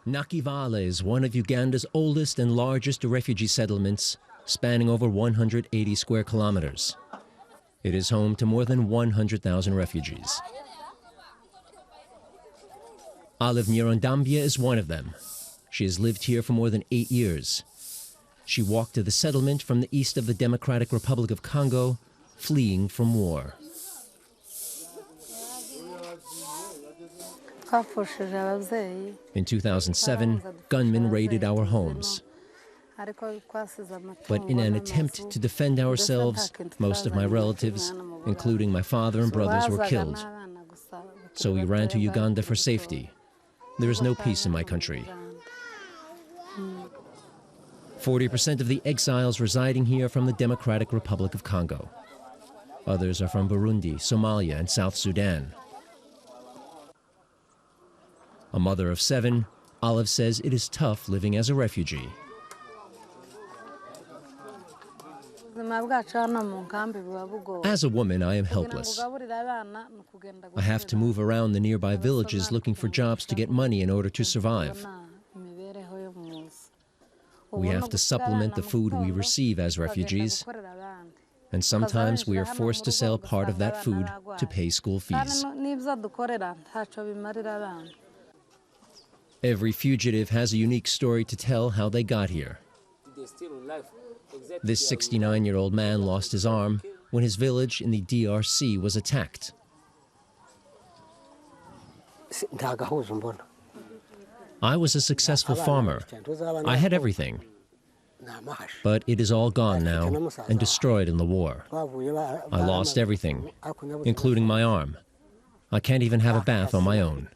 Nakivale is one of Uganda's oldest and largest refugee settlements, spanning over 180 square kilometers. It is home to more than 100,000 refugees. Olive Nyirondambia is one of them. She has lived here for more than 8 years. She walked to the settlement from the east of the Democratic Republic of Congo, fleeing from war. In 2007, gunmen raided our homes. But in an attempt to defend ourselves, most of my relatives, including my father and brothers, were killed. So we ran to Uganda for safety. There is no peace in my country. 40% of the exiles residing here are from the Democratic Republic of Congo. Others are from Burundi, Somalia, and South Sudan. A mother of 7, Olive says it is tough living as a refugee. As a woman, I am helpless. I have to move around the nearby villages looking for jobs to get money in order to survive. We have to supplement the food we receive as refugees, and sometimes we are forced to sell part of that food to pay school fees. Every fugitive has a unique story to tell how they got here. This 69-year-old man lost his arm when his village in the DRC was attacked. I was a successful farmer. I had everything. But it is all gone now and destroyed in the war. I lost everything, including my arm. I can't even have a bath on my own.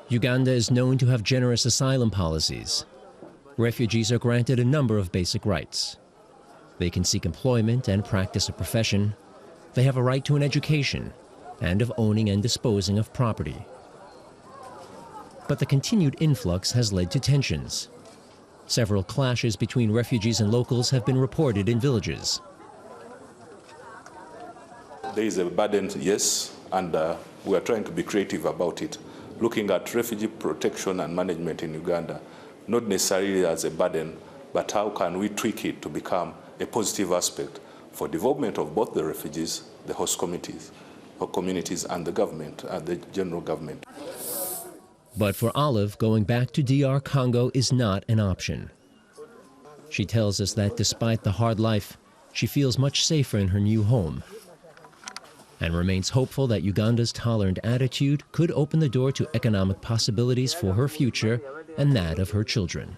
Uganda is known to have generous asylum policies. Refugees are granted a number of basic rights. They can seek employment and practice a profession. They have a right to an education and of owning and disposing of property. But the continued influx has led to tensions. Several clashes between refugees and locals have been reported in villages. There is a burden, yes, and we are trying to be creative about it, looking at refugee protection and management in Uganda, not necessarily as a burden, but how can we tweak it to become a positive aspect for development of both the refugees, the host communities, and the government, the general government. But for Olive, going back to DR Congo is not an option. She tells us that despite the hard life, she feels much safer in her new home, and remains hopeful that Uganda's tolerant attitude could open the door to economic possibilities for her future and that of her children.